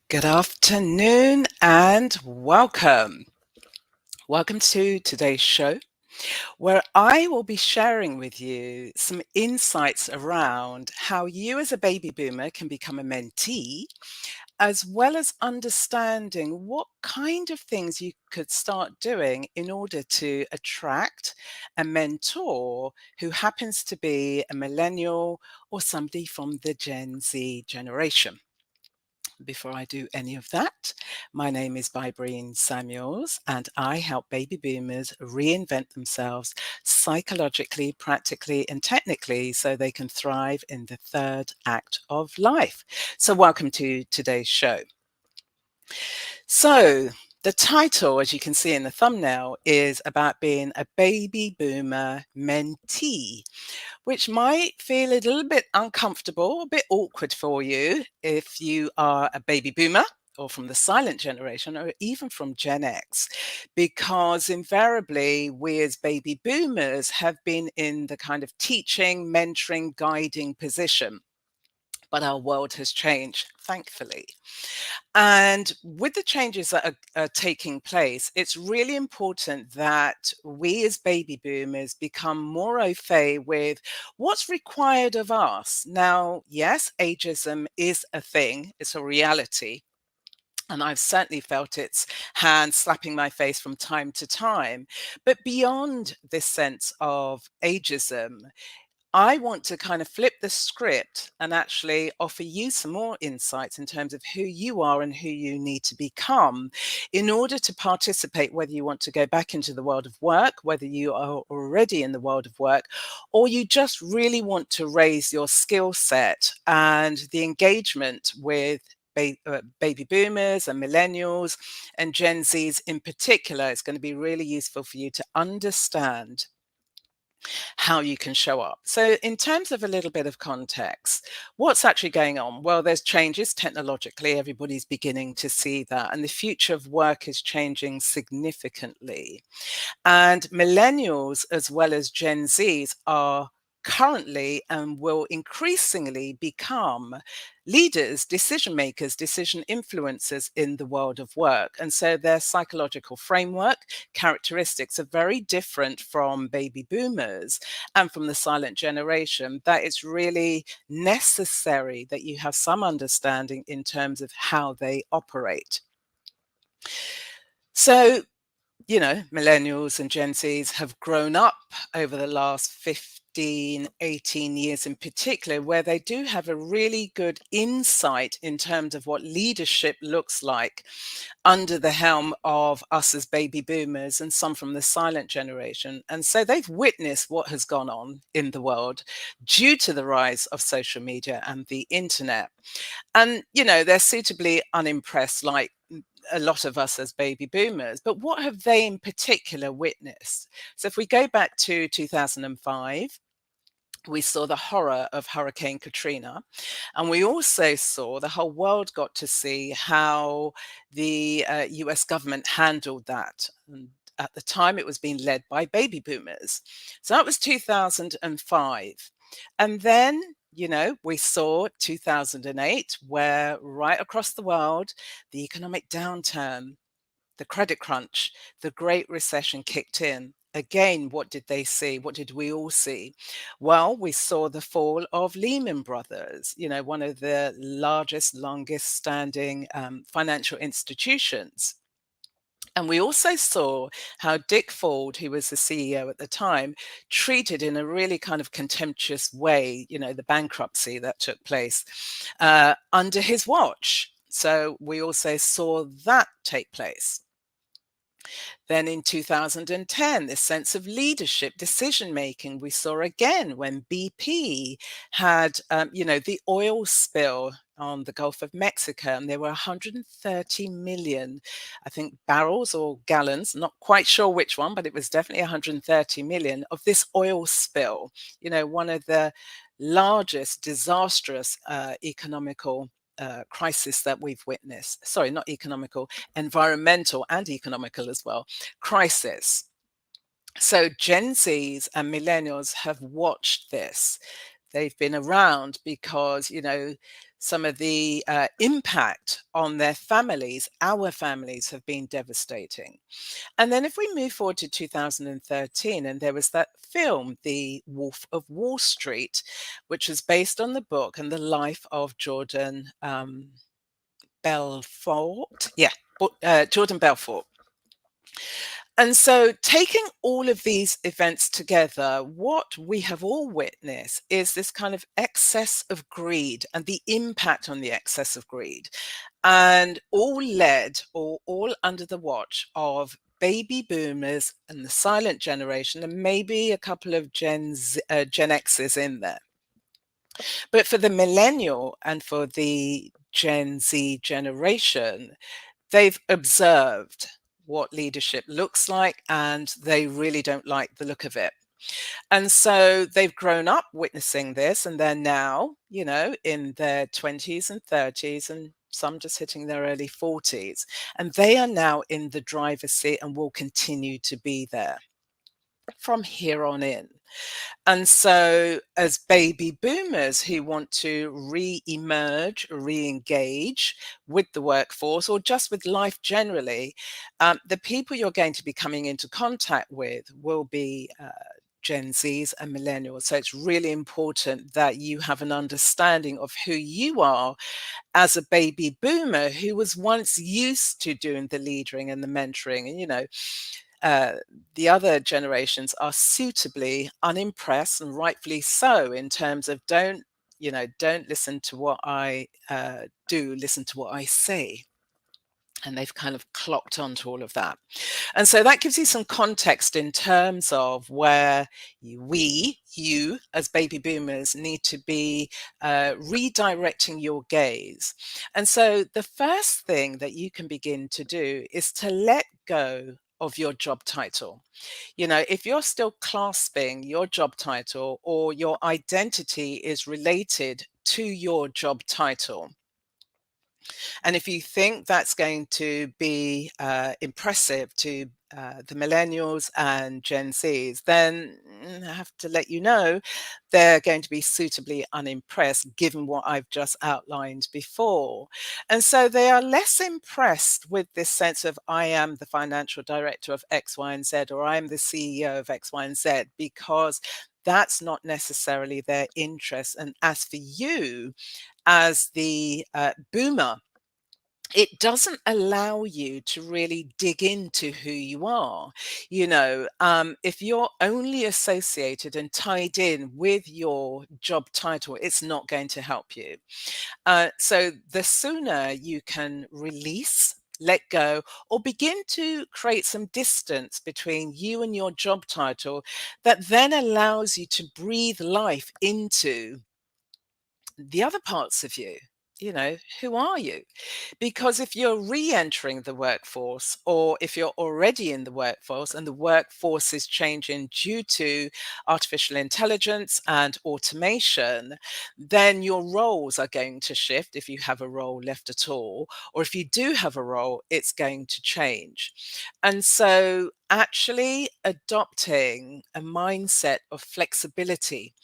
Good afternoon and welcome. Welcome to today's show, where I will be sharing with you some insights around how you, as a baby boomer, can become a mentee, as well as understanding what kind of things you could start doing in order to attract a mentor who happens to be a millennial or somebody from the Gen Z generation. Before I do any of that, my name is Bybreen Samuels, and I help baby boomers reinvent themselves psychologically, practically, and technically so they can thrive in the third act of life. So, welcome to today's show. So, the title, as you can see in the thumbnail, is about being a baby boomer mentee, which might feel a little bit uncomfortable, a bit awkward for you if you are a baby boomer or from the silent generation or even from Gen X, because invariably we as baby boomers have been in the kind of teaching, mentoring, guiding position. But our world has changed, thankfully. And with the changes that are taking place, it's really important that we as baby boomers become more au fait with what's required of us. Now, yes, ageism is a thing, it's a reality. And I've certainly felt its hand slapping my face from time to time. But beyond this sense of ageism, I want to kind of flip the script and actually offer you some more insights in terms of who you are and who you need to become in order to participate, whether you want to go back into the world of work, whether you are already in the world of work, or you just really want to raise your skill set and the engagement with baby boomers and millennials and Gen Zs in particular. It's going to be really useful for you to understand how you can show up. So, in terms of a little bit of context, what's actually going on? Well, there's changes technologically. Everybody's beginning to see that. And the future of work is changing significantly. And millennials, as well as Gen Zs, are currently and will increasingly become leaders, decision makers, decision influencers in the world of work. And so their psychological framework, characteristics are very different from baby boomers and from the silent generation, that it's really necessary that you have some understanding in terms of how they operate. So, millennials and Gen Zs have grown up over the last 15, 18 years in particular, where they do have a really good insight in terms of what leadership looks like under the helm of us as baby boomers and some from the silent generation. And so they've witnessed what has gone on in the world due to the rise of social media and the internet. And, they're suitably unimpressed, like a lot of us as baby boomers. But what have they in particular witnessed? So if we go back to 2005, we saw the horror of Hurricane Katrina. And we also saw, the whole world got to see how the US government handled that. And at the time, it was being led by baby boomers. So that was 2005. And then, we saw 2008, where right across the world, the economic downturn, the credit crunch, the Great Recession kicked in. Again, what did they see? What did we all see? Well, we saw the fall of Lehman Brothers, one of the largest, longest standing financial institutions. And we also saw how Dick Ford, who was the CEO at the time, treated in a really kind of contemptuous way, the bankruptcy that took place under his watch. So we also saw that take place. Then in 2010, this sense of leadership, decision making, we saw again when BP had, the oil spill on the Gulf of Mexico, and there were 130 million, I think, barrels or gallons, not quite sure which one, but it was definitely 130 million of this oil spill, one of the largest disastrous economical crisis that we've witnessed. Sorry, not economical, environmental and economical as well, crisis. So Gen Zs and millennials have watched this. they've been around because, some of the impact on their families, our families, have been devastating. And then if we move forward to 2013, and there was that film, The Wolf of Wall Street, which was based on the book and the life of Jordan Belfort. Yeah, Jordan Belfort. And so, taking all of these events together, what we have all witnessed is this kind of excess of greed and the impact on the excess of greed, and all led or all under the watch of baby boomers and the silent generation, and maybe a couple of Gen X's in there. But for the millennial and for the Gen Z generation, they've observed what leadership looks like, and they really don't like the look of it. And so they've grown up witnessing this, and they're now, in their 20s and 30s, and some just hitting their early 40s. And they are now in the driver's seat and will continue to be there from here on in. And so, as baby boomers who want to re emerge, re engage with the workforce or just with life generally, the people you're going to be coming into contact with will be Gen Zs and millennials. So, it's really important that you have an understanding of who you are as a baby boomer who was once used to doing the leading and the mentoring. And, uh, the other generations are suitably unimpressed, and rightfully so, in terms of don't listen to what I do, listen to what I say. And they've kind of clocked onto all of that. And so that gives you some context in terms of where you as baby boomers need to be redirecting your gaze. And so the first thing that you can begin to do is to let go of your job title. If you're still clasping your job title or your identity is related to your job title, and if you think that's going to be impressive to the millennials and Gen Zs, then I have to let you know they're going to be suitably unimpressed given what I've just outlined before. And so they are less impressed with this sense of I am the financial director of X, Y, and Z, or I am the CEO of X, Y, and Z, because that's not necessarily their interest. And as for you, as the boomer, it doesn't allow you to really dig into who you are. If you're only associated and tied in with your job title, it's not going to help you. So the sooner you can release, let go, or begin to create some distance between you and your job title, that then allows you to breathe life into the other parts of you. Who are you? Because if you're re-entering the workforce, or if you're already in the workforce and the workforce is changing due to artificial intelligence and automation, then your roles are going to shift if you have a role left at all, or if you do have a role, it's going to change. And so actually adopting a mindset of flexibility,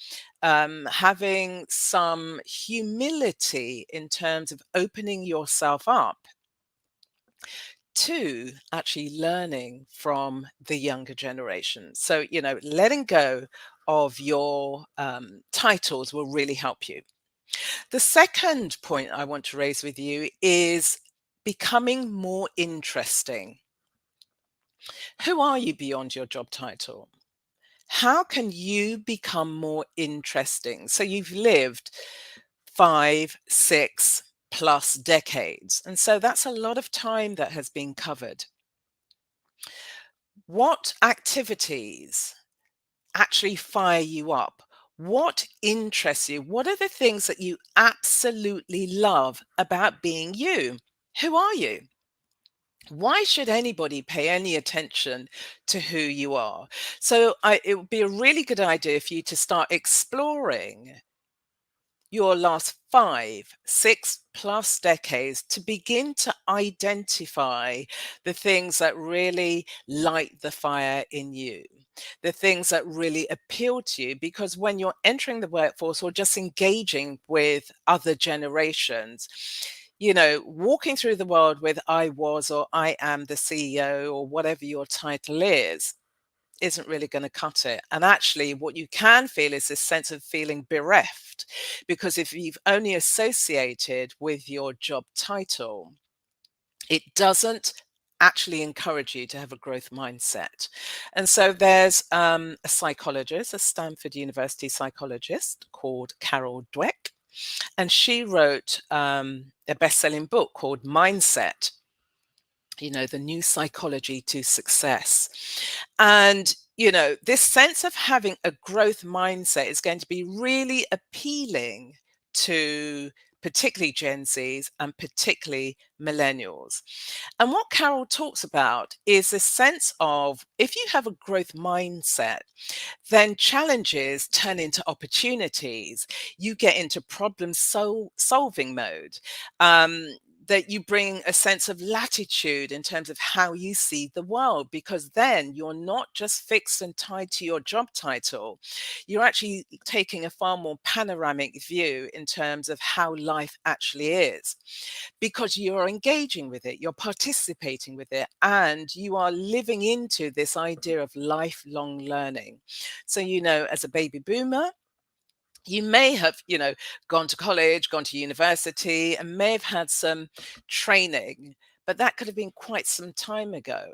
having some humility in terms of opening yourself up to actually learning from the younger generation. So, letting go of your titles will really help you. The second point I want to raise with you is becoming more interesting. Who are you beyond your job title? How can you become more interesting? So you've lived 5, 6 plus decades. And so that's a lot of time that has been covered. What activities actually fire you up? What interests you? What are the things that you absolutely love about being you? Who are you? Why should anybody pay any attention to who you are? So it would be a really good idea for you to start exploring your last 5, 6+ decades to begin to identify the things that really light the fire in you, the things that really appeal to you. Because when you're entering the workforce or just engaging with other generations, walking through the world with I was or I am the CEO or whatever your title is, isn't really going to cut it. And actually, what you can feel is this sense of feeling bereft, because if you've only associated with your job title, it doesn't actually encourage you to have a growth mindset. And so there's a psychologist, a Stanford University psychologist called Carol Dweck, and she wrote a best-selling book called Mindset, the new psychology to success. And, this sense of having a growth mindset is going to be really appealing to particularly Gen Zs and particularly millennials. And what Carol talks about is a sense of, if you have a growth mindset, then challenges turn into opportunities. You get into solving mode. That you bring a sense of latitude in terms of how you see the world, because then you're not just fixed and tied to your job title. You're actually taking a far more panoramic view in terms of how life actually is, because you're engaging with it, you're participating with it, and you are living into this idea of lifelong learning. So, as a baby boomer, you may have, gone to college, gone to university, and may have had some training, but that could have been quite some time ago.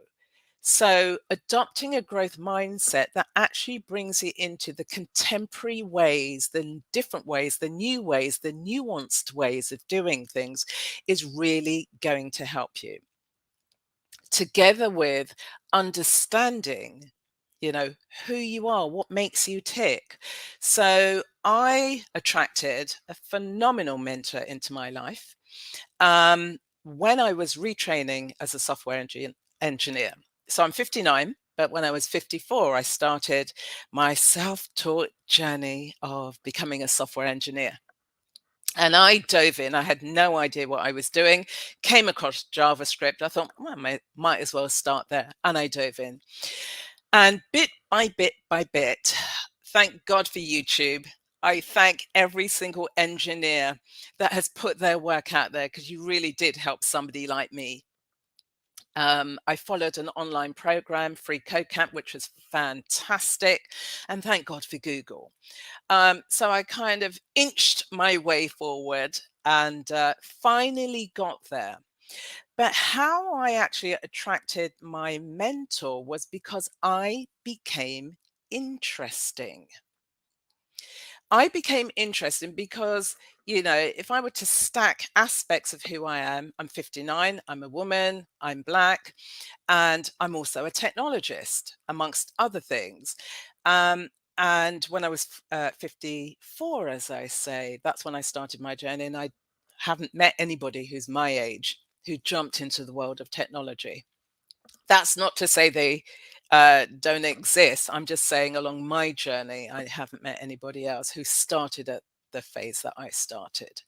So, adopting a growth mindset that actually brings you into the contemporary ways, the different ways, the new ways, the nuanced ways of doing things is really going to help you, together with understanding, who you are, what makes you tick. So I attracted a phenomenal mentor into my life when I was retraining as a software engineer. So I'm 59, but when I was 54, I started my self-taught journey of becoming a software engineer. And I dove in. I had no idea what I was doing. Came across JavaScript. I thought, well, I might as well start there. And I dove in. And bit by bit by bit, thank God for YouTube. I thank every single engineer that has put their work out there, because you really did help somebody like me. I followed an online program, Free Code Camp, which was fantastic. And thank God for Google. So I kind of inched my way forward and finally got there. But how I actually attracted my mentor was because I became interesting. I became interesting because, if I were to stack aspects of who I am, I'm 59, I'm a woman, I'm Black, and I'm also a technologist, amongst other things. Um, and when I was 54, as I say, that's when I started my journey. And I haven't met anybody who's my age who jumped into the world of technology. That's not to say they don't exist. I'm just saying, along my journey, I haven't met anybody else who started at the phase that I started.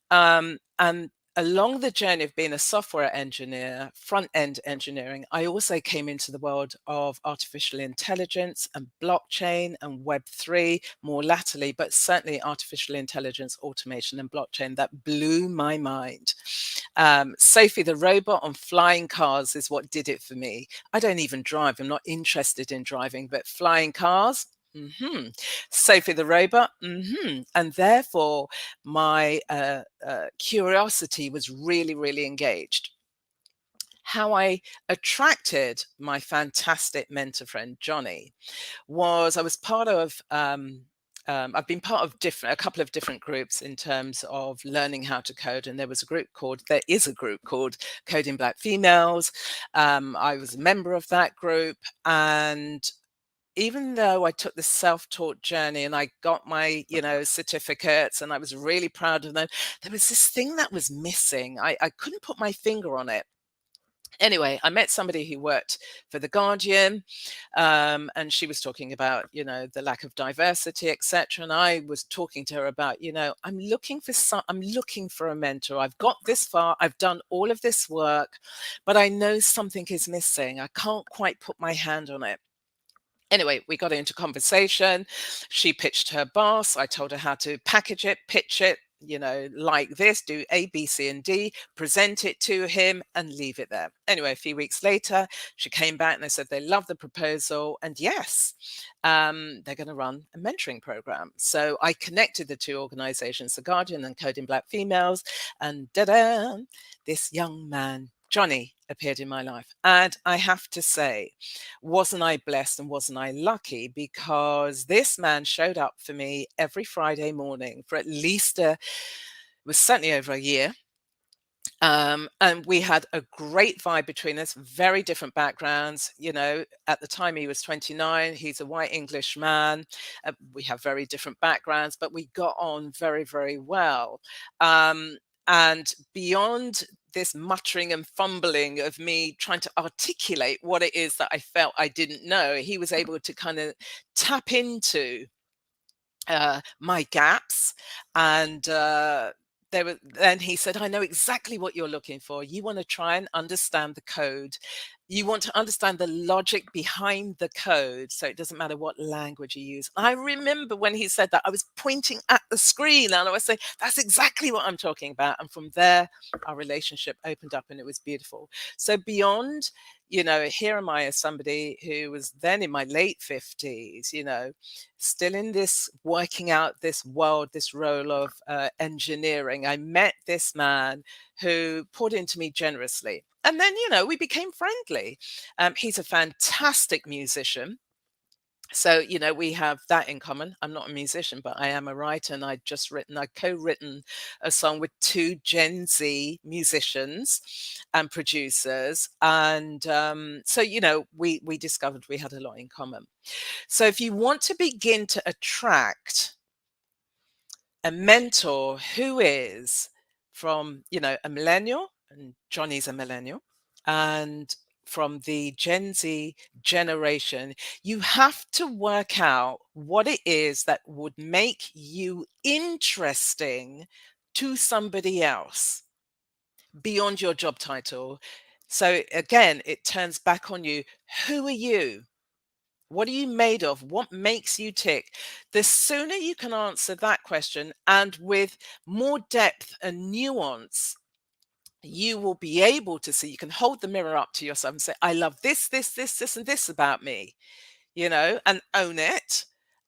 And along the journey of being a software engineer, front end engineering, I also came into the world of artificial intelligence and blockchain and Web3 more latterly, but certainly artificial intelligence, automation, and blockchain that blew my mind. Sophie the robot on flying cars is what did it for me. I don't even drive. I'm not interested in driving, but flying cars. Sophie the robot. And therefore, my curiosity was really, really engaged. How I attracted my fantastic mentor friend, Johnny, was I was part of I've been part of a couple of different groups in terms of learning how to code. And there is a group called Coding Black Females. I was a member of that group. And even though I took the self-taught journey and I got my, certificates, and I was really proud of them, there was this thing that was missing. I couldn't put my finger on it. Anyway, I met somebody who worked for The Guardian, and she was talking about, the lack of diversity, etc. And I was talking to her about, I'm looking for a mentor. I've got this far, I've done all of this work, but I know something is missing. I can't quite put my hand on it. Anyway, we got into conversation. She pitched her boss. I told her how to package it, pitch it, like this, do A, B, C, and D, present it to him and leave it there. Anyway, a few weeks later, she came back and they said they love the proposal. And yes, they're going to run a mentoring program. So I connected the two organizations, The Guardian and Coding Black Females, and da-da, this young man, Johnny, appeared in my life. And I have to say, wasn't I blessed and wasn't I lucky? Because this man showed up for me every Friday morning for at least it was certainly over a year. And we had a great vibe between us, very different backgrounds. At the time he was 29, he's a white English man. We have very different backgrounds, but we got on very, very well. And beyond this muttering and fumbling of me trying to articulate what it is that I felt I didn't know, he was able to kind of tap into my gaps. And then he said, I know exactly what you're looking for. You want to try and understand the code. You want to understand the logic behind the code. So it doesn't matter what language you use. I remember when he said that, I was pointing at the screen and I was saying, that's exactly what I'm talking about. And from there, our relationship opened up and it was beautiful. So beyond, here am I as somebody who was then in my late 50s, still in this working out this world, this role of engineering. I met this man who poured into me generously. And then, we became friendly. He's a fantastic musician. So, we have that in common. I'm not a musician, but I am a writer, and I co-written a song with two Gen Z musicians and producers. And so, we discovered we had a lot in common. So if you want to begin to attract a mentor who is from, a millennial, and Johnny's a millennial, and from the Gen Z generation, you have to work out what it is that would make you interesting to somebody else beyond your job title. So again, it turns back on you. Who are you? What are you made of? What makes you tick? The sooner you can answer that question, and with more depth and nuance, you will be able to see, you can hold the mirror up to yourself and say, I love this, this, and this about me, and own it.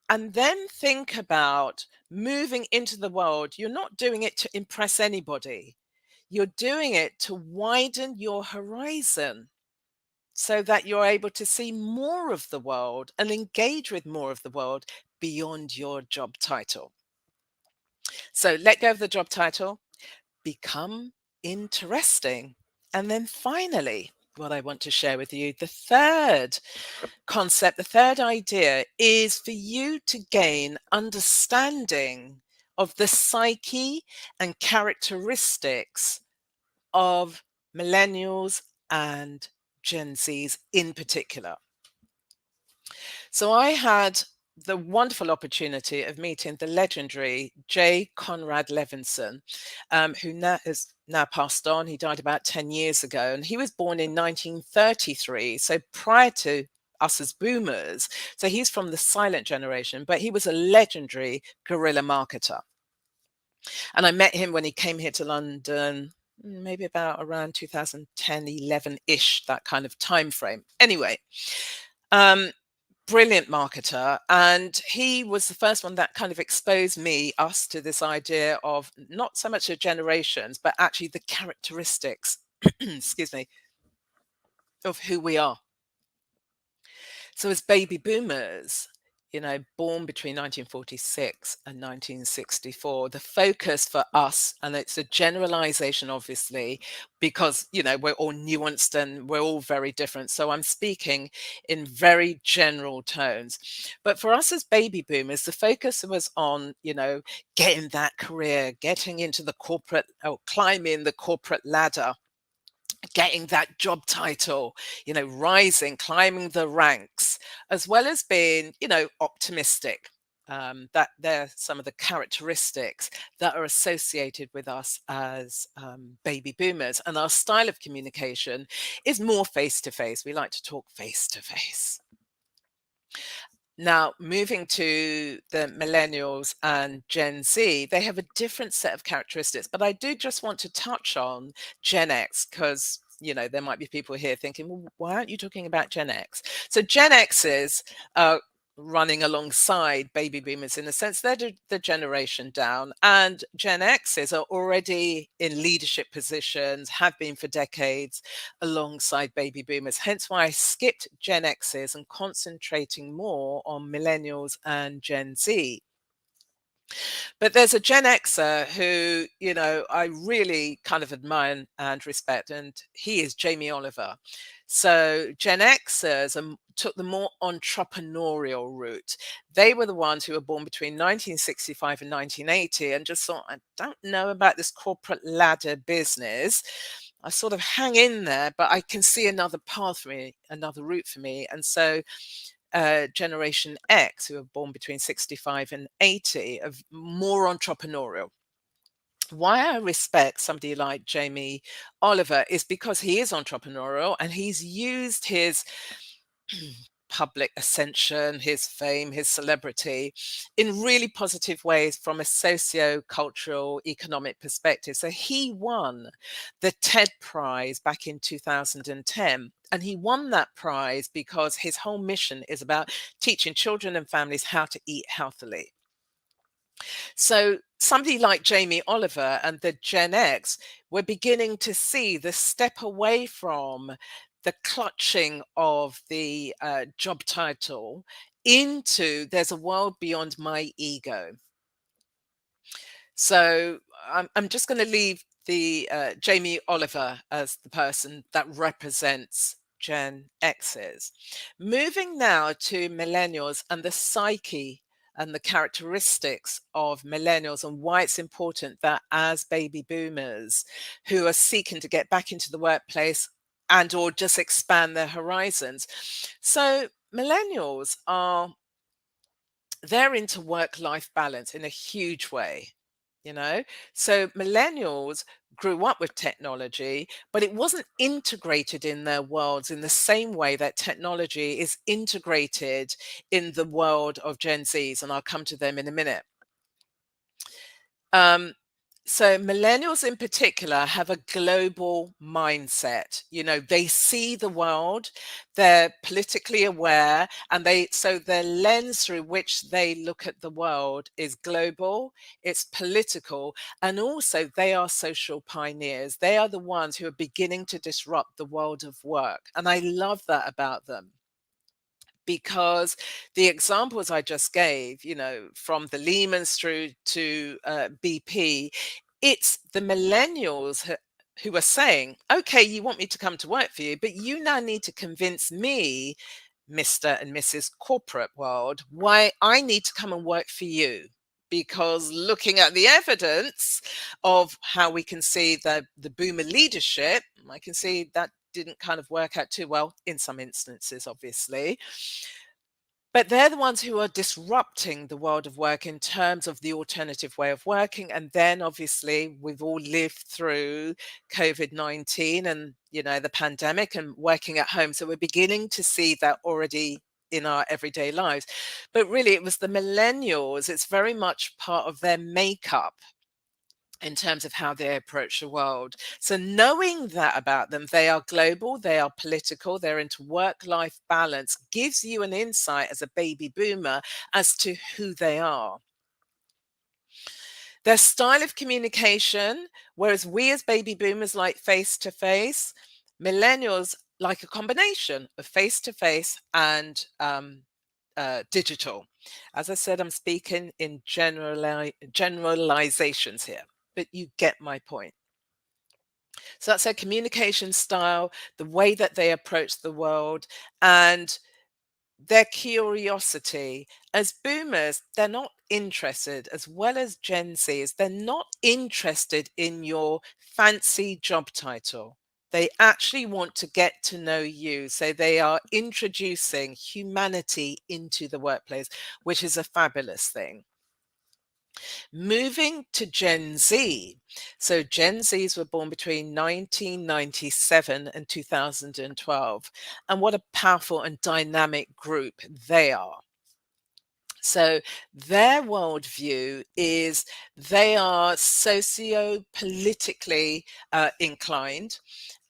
And then think about moving into the world. You're not doing it to impress anybody. You're doing it to widen your horizon, so that you're able to see more of the world and engage with more of the world beyond your job title. So let go of the job title, become interesting. And then finally, what I want to share with you, the third concept, the third idea is for you to gain understanding of the psyche and characteristics of millennials and Gen Zs in particular. So I had the wonderful opportunity of meeting the legendary J. Conrad Levinson, who has now passed on. He died about 10 years ago, and he was born in 1933, so prior to us as boomers. So he's from the silent generation, but he was a legendary guerrilla marketer. And I met him when he came here to London, maybe about around 2010, 11-ish, that kind of time frame. Anyway, brilliant marketer, and he was the first one that kind of exposed us to this idea of not so much the generations, but actually the characteristics excuse me, of who we are. So as baby boomers, born between 1946 and 1964, the focus for us, and it's a generalization, obviously, because, we're all nuanced and we're all very different. So I'm speaking in very general tones. But for us as baby boomers, the focus was on, getting that career, getting into the corporate, or climbing the corporate ladder. getting that job title, rising, climbing the ranks, as well as being, optimistic. That they're some of the characteristics that are associated with us as baby boomers. And our style of communication is more face to face. We like to talk face to face. Now, moving to the millennials and Gen Z, they have a different set of characteristics, but I do just want to touch on Gen X because, there might be people here thinking, well, why aren't you talking about Gen X? So Gen X's are running alongside baby boomers in a sense. They're the generation down, and Gen X's are already in leadership positions, have been for decades alongside baby boomers. Hence why I skipped Gen X's and concentrating more on millennials and Gen Z. But there's a Gen Xer who, I really kind of admire and respect, and he is Jamie Oliver. So Gen Xers took the more entrepreneurial route. They were the ones who were born between 1965 and 1980 and just thought, I don't know about this corporate ladder business. I sort of hang in there, but I can see another path for me, another route for me. And so Generation X, who are born between 65 and 80, of more entrepreneurial. Why I respect somebody like Jamie Oliver is because he is entrepreneurial and he's used his public ascension, his fame, his celebrity in really positive ways from a socio-cultural economic perspective. So he won the TED Prize back in 2010. And he won that prize because his whole mission is about teaching children and families how to eat healthily. So somebody like Jamie Oliver and the Gen X, we're beginning to see the step away from the clutching of the job title into there's a world beyond my ego. So I'm just going to leave the Jamie Oliver as the person that represents Gen X's. Moving now to millennials and the psyche and the characteristics of millennials and why it's important that as baby boomers who are seeking to get back into the workplace and or just expand their horizons. So millennials are they're into work-life balance in a huge way, you know? So millennials grew up with technology, but it wasn't integrated in their worlds in the same way that technology is integrated in the world of Gen Zs, and I'll come to them in a minute. Um, so millennials in particular have a global mindset. They see the world, they're politically aware, and their lens through which they look at the world is global, it's political, and also they are social pioneers. They are the ones who are beginning to disrupt the world of work. And I love that about them because the examples I just gave, from the Lehmans through to BP, it's the millennials who are saying, okay, you want me to come to work for you, but you now need to convince me, Mr. and Mrs. Corporate World, why I need to come and work for you. Because looking at the evidence of how we can see the boomer leadership, I can see that didn't kind of work out too well in some instances, obviously. But they're the ones who are disrupting the world of work in terms of the alternative way of working. And then obviously we've all lived through COVID-19 and, the pandemic and working at home. So we're beginning to see that already in our everyday lives. But really it was the millennials. It's very much part of their makeup in terms of how they approach the world. So knowing that about them, they are global, they are political, they're into work-life balance, gives you an insight as a baby boomer as to who they are. Their style of communication, whereas we as baby boomers like face-to-face, millennials like a combination of face-to-face and digital. As I said, I'm speaking in generalizations here, but you get my point. So that's their communication style, the way that they approach the world, and their curiosity. As boomers, they're not interested, as well as Gen Zs, they're not interested in your fancy job title. They actually want to get to know you. So they are introducing humanity into the workplace, which is a fabulous thing. Moving to Gen Z. So Gen Zs were born between 1997 and 2012. And what a powerful and dynamic group they are. So their worldview is they are socio-politically inclined,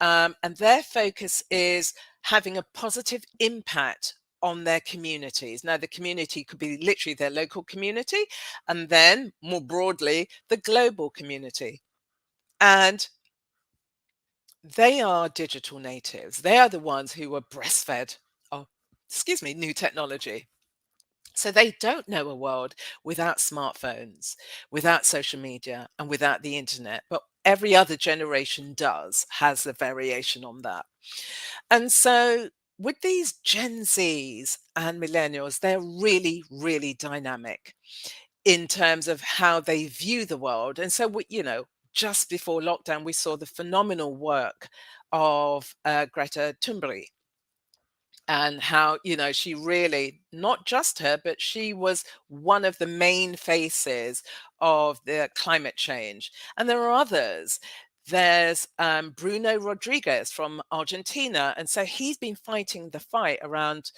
and their focus is having a positive impact on their communities. Now, the community could be literally their local community, and then more broadly, the global community. And they are digital natives. They are the ones who were breastfed, oh, excuse me, new technology. So they don't know a world without smartphones, without social media, and without the internet. But every other generation does, has a variation on that. And so with these Gen Zs and millennials, they're really, really dynamic in terms of how they view the world. And so, just before lockdown, we saw the phenomenal work of Greta Thunberg, and how she really, not just her, but she was one of the main faces of the climate change. And there are others. There's Bruno Rodriguez from Argentina, and so he's been fighting the fight around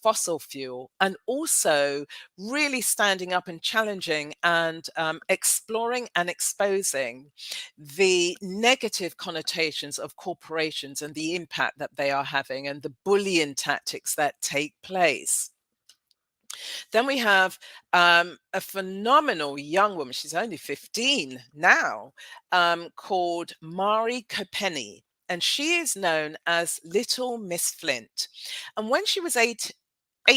fossil fuel, and also really standing up and challenging and exploring and exposing the negative connotations of corporations and the impact that they are having, and the bullying tactics that take place. Then we have a phenomenal young woman, she's only 15 now, called Mari Kopeni. And she is known as Little Miss Flint. And when she was 8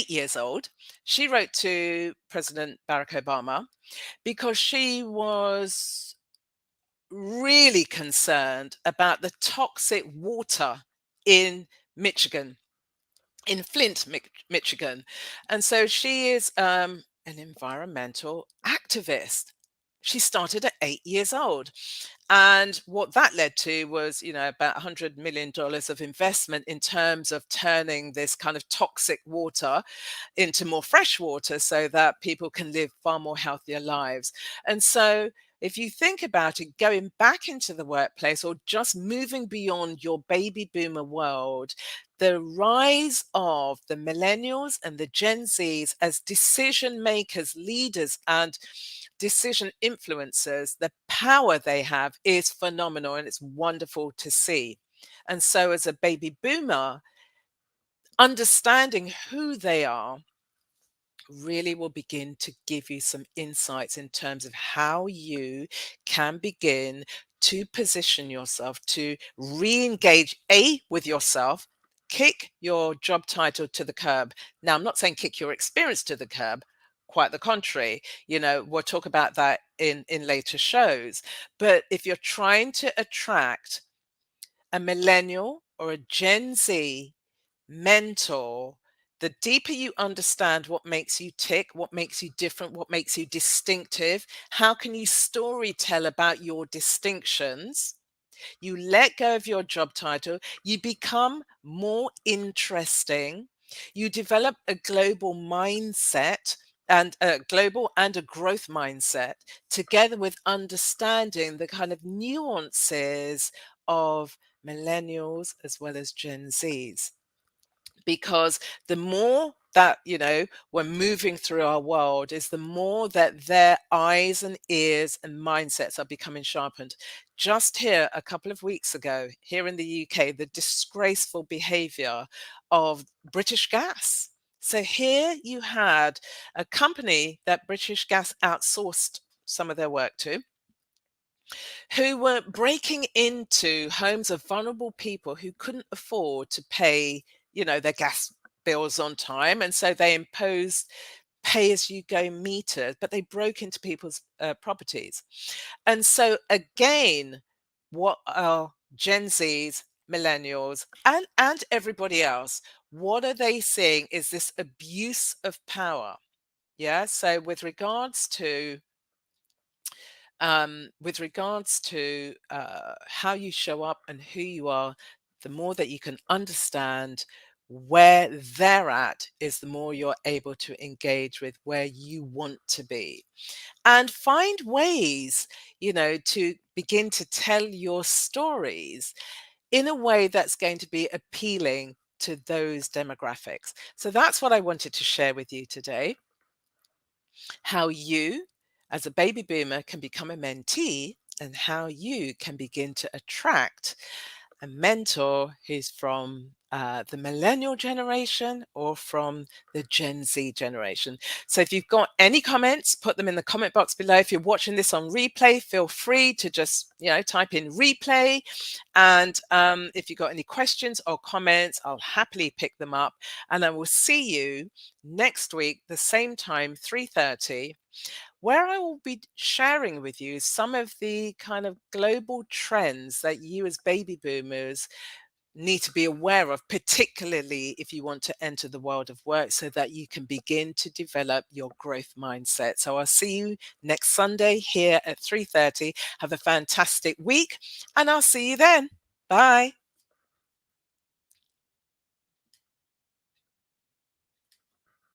years old, she wrote to President Barack Obama because she was really concerned about the toxic water in Michigan, in Flint, Michigan. And so she is an environmental activist. She started at 8 years old. And what that led to was, about $100 million of investment in terms of turning this kind of toxic water into more fresh water so that people can live far more healthier lives. And so if you think about it, going back into the workplace or just moving beyond your baby boomer world, the rise of the millennials and the Gen Zs as decision makers, leaders, and decision influencers, the power they have is phenomenal, and it's wonderful to see. And so, as a baby boomer, understanding who they are really will begin to give you some insights in terms of how you can begin to position yourself to re-engage with yourself, kick your job title to the curb. Now, I'm not saying kick your experience to the curb, quite the contrary. We'll talk about that in later shows. But if you're trying to attract a millennial or a Gen Z mentor, the deeper you understand what makes you tick, what makes you different, what makes you distinctive, how can you story tell about your distinctions? You let go of your job title, you become more interesting, you develop a global mindset, and a global and a growth mindset, together with understanding the kind of nuances of millennials as well as Gen Zs. Because the more that we're moving through our world, is the more that their eyes and ears and mindsets are becoming sharpened. Just here a couple of weeks ago, here in the UK, the disgraceful behavior of British Gas. So here you had a company that British Gas outsourced some of their work to, who were breaking into homes of vulnerable people who couldn't afford to pay, their gas bills on time. And so they imposed pay as you go meters, but they broke into people's properties. And so again, what are Gen Zs, millennials, and everybody else, what are they seeing is this abuse of power. Yeah. So with regards to with regards to how you show up and who you are, the more that you can understand where they're at is the more you're able to engage with where you want to be and find ways, to begin to tell your stories in a way that's going to be appealing to those demographics. So that's what I wanted to share with you today, how you, as a baby boomer, can become a mentee and how you can begin to attract a mentor who's from the millennial generation or from the Gen Z generation. So if you've got any comments, put them in the comment box below. If you're watching this on replay, feel free to just, type in replay. And if you've got any questions or comments, I'll happily pick them up. And I will see you next week, the same time, 3:30, where I will be sharing with you some of the kind of global trends that you as baby boomers need to be aware of, particularly if you want to enter the world of work so that you can begin to develop your growth mindset. So I'll see you next Sunday here at 3:30. Have a fantastic week and I'll see you then. Bye.